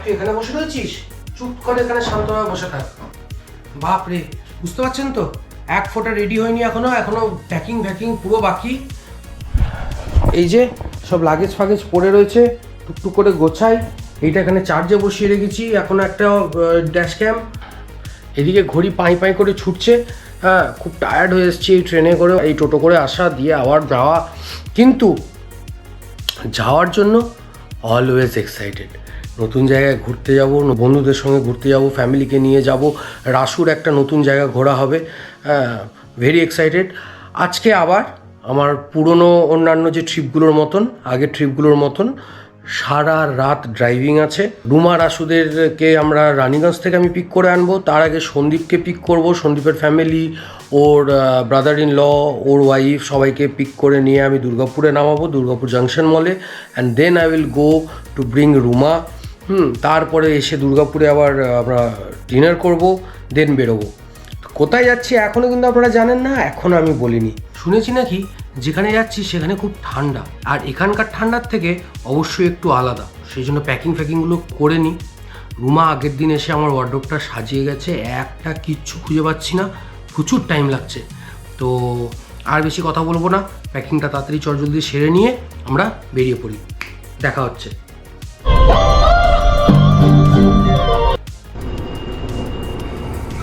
তুই এখানে বসে রয়েছিস? চুপ করে এখানে শান্তভাবে বসে থাক। বাপ রে, বুঝতে পারছেন তো, এক ফোঁটা রেডি হয়নি এখনো প্যাকিং পুরো বাকি। এই যে সব লাগেজ ফাগেজ পড়ে রয়েছে, টুকটুক করে গোছাই। এইটা এখানে চার্জে বসিয়ে রেখেছি, এখনো একটা ড্যাশ ক্যাম। এদিকে ঘড়ি পাই করে ছুটছে। হ্যাঁ, খুব টায়ার্ড হয়ে এসেছি এই ট্রেনে করে, এই টোটো করে আসা দিয়ে আবার যাওয়া, কিন্তু যাওয়ার জন্য অলওয়েজ এক্সাইটেড। নতুন জায়গায় ঘুরতে যাব, বন্ধুদের সঙ্গে ঘুরতে যাব, ফ্যামিলিকে নিয়ে যাব, রাসুর একটা নতুন জায়গা ঘোরা হবে। Very excited. আজকে আবার আমার পুরনো অন্যান্য যে ট্রিপগুলোর মতন, আগের ট্রিপগুলোর মতন সারা রাত ড্রাইভিং আছে। রুমা রাসুদেরকে আমরা রানীগঞ্জ থেকে আমি পিক করে আনবো, তার আগে সন্দীপকে পিক করব, সন্দীপের ফ্যামিলি, ওর ব্রাদার ইন ল, ওর ওয়াইফ, সবাইকে পিক করে নিয়ে আমি দুর্গাপুরে নামাবো, দুর্গাপুর জাংশন মলে। And then I will go to bring Ruma. তারপরে এসে দুর্গাপুরে আবার আমরা ডিনার করব, দেন বেরোবো। কোথায় যাচ্ছি এখনও কিন্তু আপনারা জানেন না, এখনও আমি বলিনি। শুনেছি নাকি যেখানে যাচ্ছি সেখানে খুব ঠান্ডা, আর এখানকার ঠান্ডার থেকে অবশ্যই একটু আলাদা, সেই জন্য প্যাকিংগুলো করে নিই। রুমা আগের দিন এসে আমার ওয়ার্ডরোবটা সাজিয়ে গেছে, একটা কিচ্ছু খুঁজে পাচ্ছি না, প্রচুর টাইম লাগছে। তো আর বেশি কথা বলবো না, প্যাকিংটা তাড়াতাড়ি চটজলদি সেরে নিয়ে আমরা বেরিয়ে পড়ি। দেখা হচ্ছে।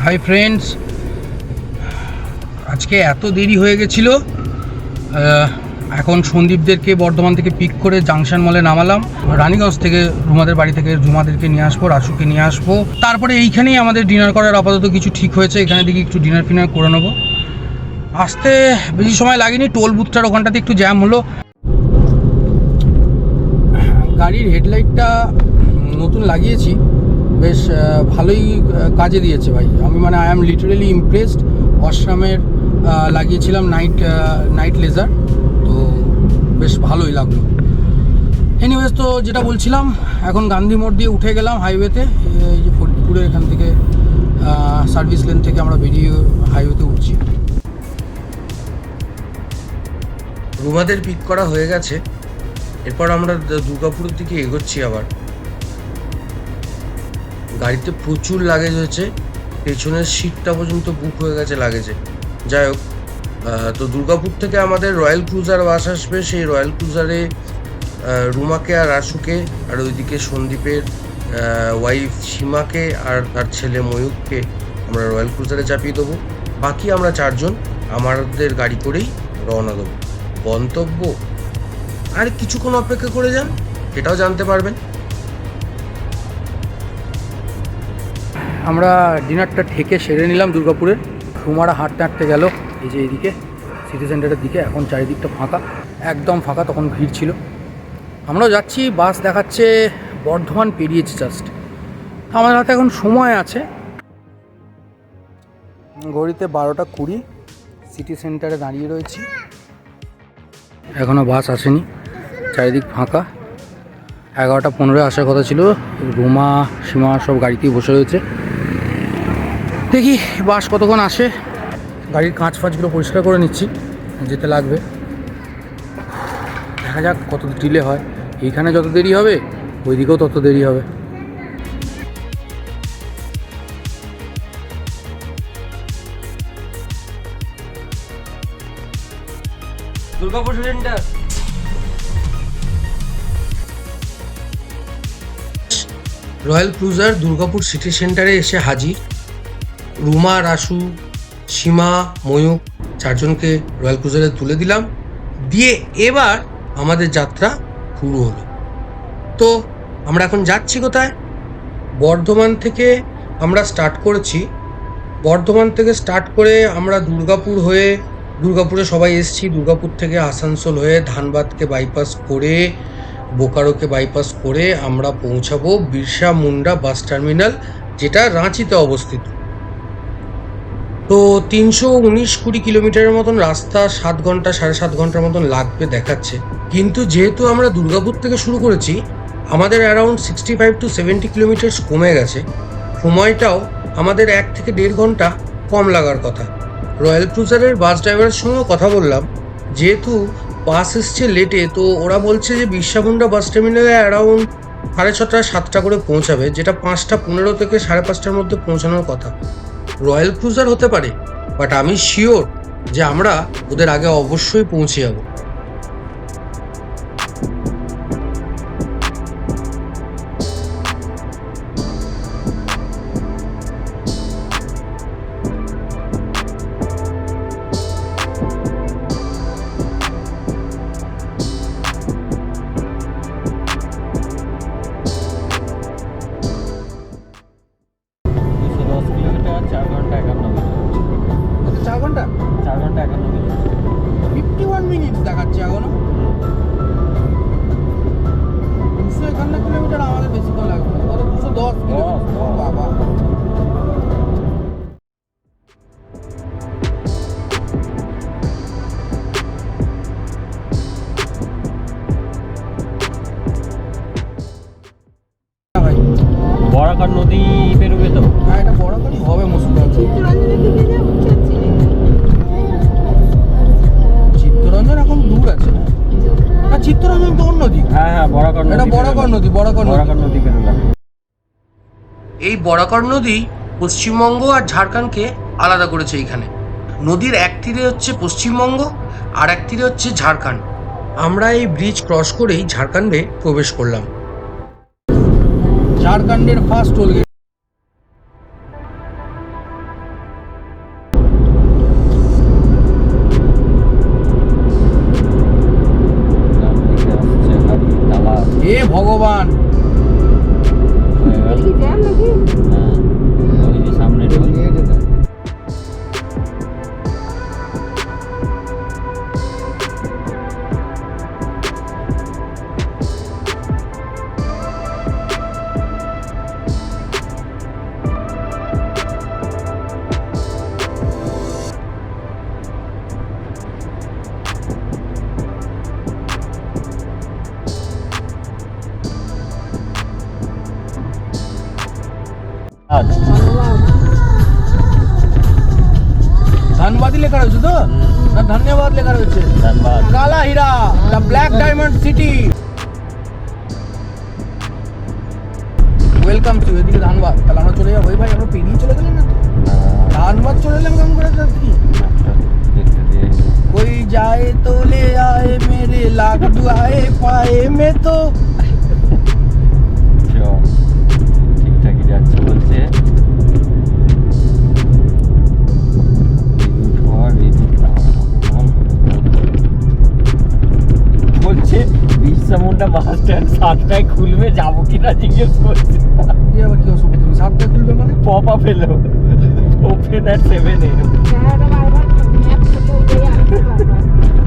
হাই ফ্রেন্ডস, আজকে এত দেরি হয়ে গেছিল। এখন সন্দীপদেরকে বর্ধমান থেকে পিক করে জাংশন মলে নামালাম। রানীগঞ্জ থেকে রুমাদের বাড়ি থেকে রুমাদেরকে নিয়ে আসবো, রাসুকে নিয়ে আসবো। তারপরে এইখানেই আমাদের ডিনার করার আপাতত কিছু ঠিক হয়েছে, এখানে দেখি একটু ডিনার ফিনার করে নেবো। আসতে বেশি সময় লাগেনি, টোল বুথটার ওখানটাতে একটু জ্যাম হলো। গাড়ির হেডলাইটটা নতুন লাগিয়েছি, বেশ ভালোই কাজে দিয়েছে ভাই। আমি আই অ্যাম লিটারেলি ইমপ্রেসড। অসরামের লাগিয়েছিলাম নাইট লেজার, তো বেশ ভালোই লাগলো। এনিওয়েজ, তো যেটা বলছিলাম, এখন গান্ধী মোড় দিয়ে উঠে গেলাম হাইওয়েতে। এই যে ফরিদপুরের এখান থেকে সার্ভিস লেন থেকে আমরা বেরিয়ে হাইওয়েতে উঠছি। রুমাদের পিক করা হয়ে গেছে, এরপর আমরা দুর্গাপুরের দিকে এগোচ্ছি। আবার গাড়িতে প্রচুর লাগেজ হয়েছে, পেছনের সিটটা পর্যন্ত বুক হয়ে গেছে লাগেজে। যাই হোক, তো দুর্গাপুর থেকে আমাদের রয়্যাল ক্রুজার বাস আসবে, সেই রয়্যাল ক্রুজারে রুমাকে আর রাসুকে, আর ওইদিকে সন্দীপের ওয়াইফ সীমাকে আর তার ছেলে ময়ূককে আমরা রয়্যাল ক্রুজারে চাপিয়ে দেবো। বাকি আমরা চারজন আমাদের গাড়ি করেই রওনা দেবো। গন্তব্য আর কিছুক্ষণ অপেক্ষা করে যান, এটাও জানতে পারবেন। আমরা ডিনারটা ঠেকে সেরে নিলাম দুর্গাপুরের। রুমারা হাঁটতে গেল এই যে এইদিকে সিটি সেন্টারের দিকে। এখন চারিদিকটা ফাঁকা, একদম ফাঁকা, তখন ভিড় ছিল। আমরাও যাচ্ছি, বাস দেখাচ্ছে বর্ধমান পেরিয়েছে জাস্ট। আমাদের হাতে এখন সময় আছে, ঘড়িতে 12:20। সিটি সেন্টারে দাঁড়িয়ে রয়েছি, এখনও বাস আসেনি, চারিদিক ফাঁকা। 11:15 আসার কথা ছিল। রুমা সীমা সব গাড়িতেই বসে রয়েছে, দেখি বাস কতক্ষণ আসে। গাড়ির কাঁচ ফাঁচগুলো পরিষ্কার করে নিচ্ছি, যেতে লাগবে। দেখা যাক কত ডিলে হয়। এইখানে যত দেরি হবে ওইদিকেও তত দেরি হবে। Durgapur centre, royal cruiser Durgapur city সেন্টারে এসে হাজির। রুমা, রাসু, সীমা, ময়ূক চারজনকে রয়্যাল ক্রুজারে তুলে দিলাম, দিয়ে এবার আমাদের যাত্রা শুরু হলো। তো আমরা এখন যাচ্ছি কোথায়? বর্ধমান থেকে আমরা স্টার্ট করেছি। বর্ধমান থেকে স্টার্ট করে আমরা দুর্গাপুর হয়ে, দুর্গাপুরে সবাই এসছি, দুর্গাপুর থেকে আসানসোল হয়ে ধানবাদকে বাইপাস করে, বোকারোকে বাইপাস করে আমরা পৌঁছাবো বিরসা মুন্ডা বাস টার্মিনাল, যেটা রাঁচিতে অবস্থিত। তো 319-20 কিলোমিটারের মতন রাস্তা, 7 ঘন্টা 7.5 ঘন্টার মতন লাগবে দেখাচ্ছে। কিন্তু যেহেতু আমরা দুর্গাপুর থেকে শুরু করেছি, আমাদের অ্যারাউন্ড 65 to 70 কিলোমিটার্স কমে গেছে। সময়টাও আমাদের 1 থেকে 1.5 ঘন্টা কম লাগার কথা। রয়্যাল ক্রুজারের বাস ড্রাইভারের সঙ্গেও কথা বললাম, যেহেতু বাস এসছে লেটে, তো ওরা বলছে যে বিরসা মুন্ডা বাস টার্মিনালে অ্যারাউন্ড 6:30 7টা করে পৌঁছাবে, যেটা 5:15 থেকে 5:30টার মধ্যে পৌঁছানোর কথা। রয়্যাল ক্রুজার হতে পারে, বাট আমি শিওর যে আমরা ওদের আগে অবশ্যই পৌঁছে যাবো। বরাকর নদী পেরোবে তো? হ্যাঁ, এটা বরাকরই হবে মুসলমান। চিত্তরঞ্জন এখন দূর আছে না? না, চিত্তরঞ্জন তো অন্য দিক। হ্যাঁ, বরাকর নদী। এটা বরাকর নদী, বরাকর নদী পেরোলাম। এই বরাকর নদী পশ্চিমবঙ্গ আর ঝাড়খণ্ডকে আলাদা করেছে। এইখানে নদীর এক তীরে হচ্ছে পশ্চিমবঙ্গ, আর এক তীরে হচ্ছে ঝাড়খণ্ড। আমরা এই ব্রিজ ক্রস করেই ঝাড়খণ্ডে প্রবেশ করলাম। ঝাড়খণ্ডের ফার্স্ট টোল গেট। এ ভগবান, সামনে ধনবাদই লেখা রয়েছে তো, না ধন্যবাদ লেখা রয়েছে? ধন্যবাদ। কালা হীরা, the black diamond city. Welcome to. এদিকে ধানবাদ, তাহলে আমরা চলে যাবো। ভাই আমরা পেরিয়ে চলে গেলাম না তো? ধানবাদ চলে এলাম কেমন করে? কি कोई जाए तो ले आए मेरे लाख दुआए पाए में तो। ঠিকঠাকই যাচ্ছে বলছে। বলছে বিরসামুন্ডা বাস স্ট্যান্ড 7টায় খুলবে, যাবো কিনা জিজ্ঞেস করছে। আবার কি অসুবিধা? তুমি 7টায় খুলবে মানে? পপ আপ এলো, ওপেন অ্যাট 7 AM।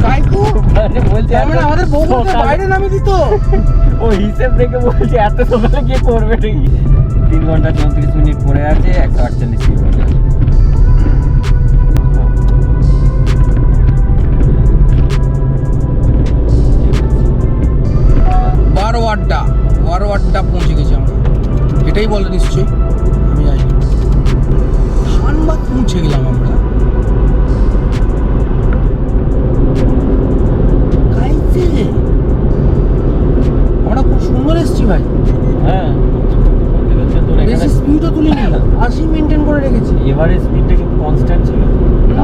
কাইকু মানে বলছে আমাদের বউকে বাইরে নামিয়ে দিত। ও হিসেব দেখে বলছে এত সকালে গিয়ে করবে নাকি? 3 ঘন্টা 34 মিনিট পরে আছে, 148 কিলোমিটার। বারোয়াড্ডা পৌঁছে গেছি আমরা। এটাই বলে নিশ্চয়ই, আমি জানি। ধানবাদ পৌঁছে গেলাম আমরা। আমরা খুব সুন্দর এসেছি ভাই। হ্যাঁ, বেশি স্পিডও তুলিনি, 80 মেনটেন করে রেখেছি। এবারে স্পিডটা কিন্তু কনস্ট্যান্ট ছিল,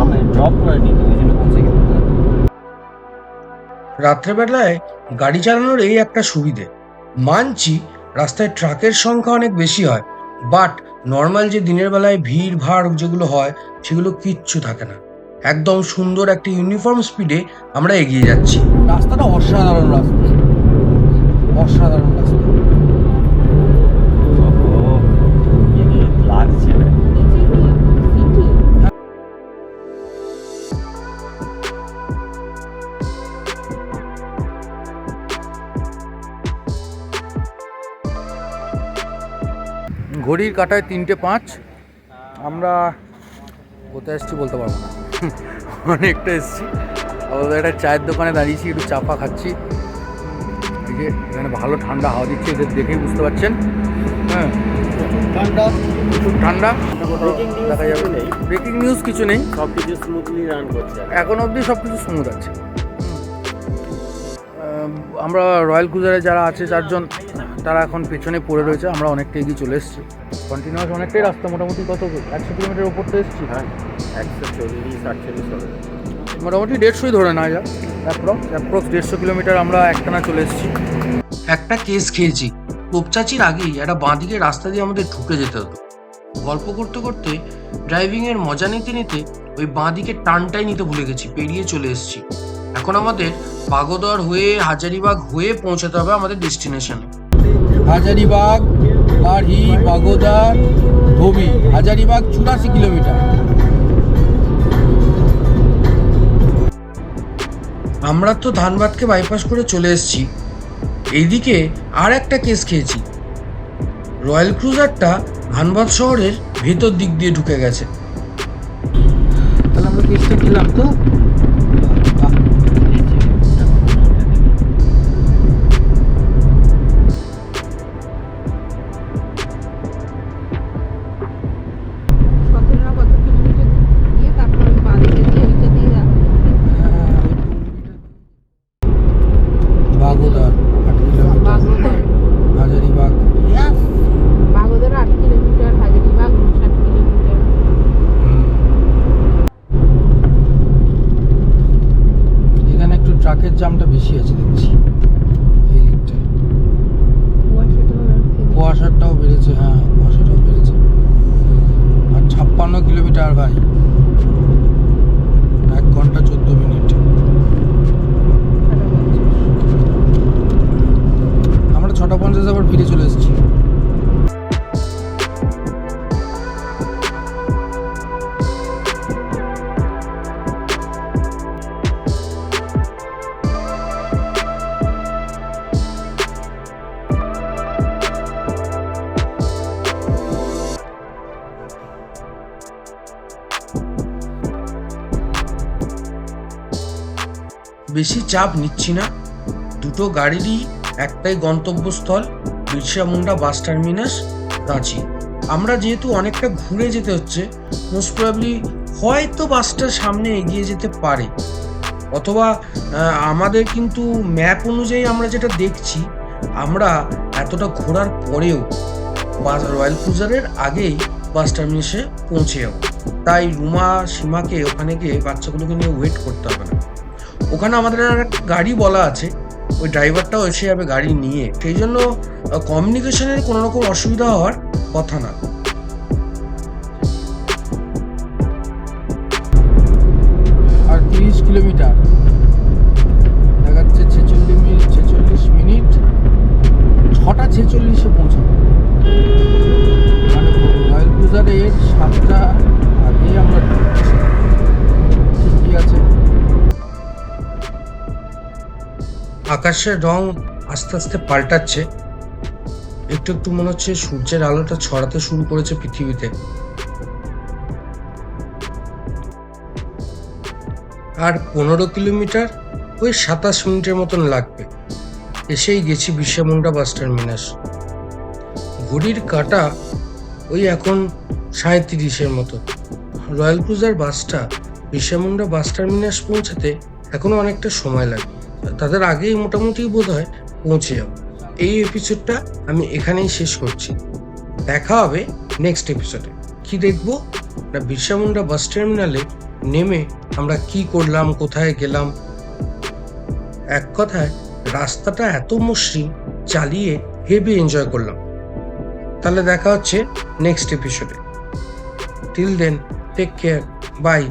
আমি ড্রপ করিনি, তো ওই জন্য পৌঁছে গেলাম। রাত্রেবেলায় গাড়ি চালানোর এই একটা সুবিধে, মানছি রাস্তায় ট্রাকের সংখ্যা অনেক বেশি হয়, বাট নর্মাল যে দিনের বেলায় ভিড় ভাড় যেগুলো হয় সেগুলো কিচ্ছু থাকে না। একদম সুন্দর একটা ইউনিফর্ম স্পিডে আমরা এগিয়ে যাচ্ছি। রাস্তাটা অসাধারণ রাস্তা, অসাধারণ রাস্তা। লাগছে না। ঘড়ির কাঁটায় 3:05। আমরা কোথায় এসেছি বলতে পারবো না, অনেকটা এসেছি। আমাদের একটা চায়ের দোকানে দাঁড়িয়েছি, একটু চা ফা খাচ্ছি। এই যে এখানে ভালো ঠান্ডা হাওয়া দিচ্ছে, এদের দেখেই বুঝতে পারছেন। হ্যাঁ, ঠান্ডা, খুব ঠান্ডা। দেখা যাবে ব্রেকিং নিউজ কিছু নেই, সব কিছু স্মুথলি রান করছে এখন অবধি, সব কিছু স্মুথ আছে। আমরা রয়্যাল ক্রুজারে যারা আছে 4 জন, তারা এখন পেছনে পড়ে রয়েছে, আমরা অনেকটা এগিয়ে চলে এসেছি। কন্টিনিউয়াস অনেকটাই রাস্তা, মোটামুটি কত 100 কিলোমিটার উপর তো এসেছি। হ্যাঁ 140-140 হবে। মোটামুটি 150ই ধরে না যাক, অ্যাপ্রক্স 150 কিলোমিটার আমরা একটানা চলে এসেছি। একটা কেস খেয়েছি, তোপচাচির আগেই একটা বাঁদিকে রাস্তা দিয়ে আমাদের ঢুকে যেতে হতো। গল্প করতে করতে ড্রাইভিংয়ের মজা নিতে নিতে ওই বাঁদিকে টার্নটাই নিতে ভুলে গেছি, পেরিয়ে চলে এসেছি। এখন আমাদের বাগোদর হয়ে হাজারিবাগ হয়ে পৌঁছাতে হবে আমাদের ডেস্টিনেশনে। হাজারিবাগ, বাড়ি, বাগোদার, ধোবি। হাজারিবাগ 84 কিলোমিটার। আমরা তো ধানবাদকে বাইপাস করে চলে এসেছি। এইদিকে আর একটা কেস খেয়েছি, রয়্যাল ক্রুজারটা ধানবাদ শহরের ভেতর দিক দিয়ে ঢুকে গেছে। তাহলে আমরা কেসটা খেলাম তো। Bagodar 8 kilometre, Hazaribagh Bagodar 8 kilometre, Hazaribagh 59 kilometre. এখানে একটু ট্রাকের জামটা বেশি আছে দেখছি, এই দিকটায়। কুয়াশাটাও বেড়েছে, হ্যাঁ কুয়াশাটাও বেড়েছে। আর 56 কিলোমিটার ভাই, 1 ঘন্টা 14 মিনিট। আমরা 6:50 আবার ফিরে চলে এসেছি। বেশি চাপ নিচ্ছি না, দুটো গাড়িরই একটাই গন্তব্যস্থল, বিরসা মুন্ডা বাস টার্মিনাস, রাঁচি। আমরা যেহেতু অনেকটা ঘুরে যেতে হচ্ছে, মোস্ট প্রবাবলি হয়তো বাসটা সামনে এগিয়ে যেতে পারে, অথবা আমাদের কিন্তু ম্যাপ অনুযায়ী আমরা যেটা দেখছি, আমরা এতটা ঘোরার পরেও রয়্যাল ক্রুজারের আগেই বাস টার্মিনাসে পৌঁছে যাবো। তাই রুমা সীমাকে ওখানে গিয়ে বাচ্চাগুলোকে নিয়ে ওয়েট করতে হবে না। ওখানে আমাদের আর একটা গাড়ি বলা আছে, ওই ড্রাইভারটাও এসে যাবে গাড়ি নিয়ে, সেই জন্য কমিউনিকেশনের কোনো রকম অসুবিধা হওয়ার কথা না। আর 30 কিলোমিটার দেখাচ্ছে, 46 মিনিট 6:46 পৌঁছাবো। মানে রয়্যাল ক্রুজারের 7টা আগে আমরা ঠিকই আছে। আকাশের রং আস্তে আস্তে পাল্টাচ্ছে, একটু একটু মনে হচ্ছে সূর্যের আলোটা ছড়াতে শুরু করেছে পৃথিবীতে। আর 15 কিলোমিটার, ওই 27 মিনিটের মতন লাগবে। এসেই গেছি বিরসা মুন্ডা বাস টার্মিনাস। ঘড়ির কাঁটা ওই এখন 37-এর মতো। রয়্যাল ক্রুজার বাসটা বিরসা মুন্ডা বাস টার্মিনাস পৌঁছাতে এখনো অনেকটা সময় লাগবে, তাদের আগেই মোটামুটি বোধহয় পৌঁছে যাব। এই এপিসোডটা আমি এখানেই শেষ করছি, দেখা হবে নেক্সট এপিসোডে। কি দেখবো না, বিরসা মুন্ডা বাস টার্মিনালে নেমে আমরা কি করলাম, কোথায় গেলাম। এক কথায় রাস্তাটা এত মসৃণ, চালিয়ে হেভি এনজয় করলাম। তাহলে দেখা হচ্ছে নেক্সট এপিসোডে। Till then, take care, by.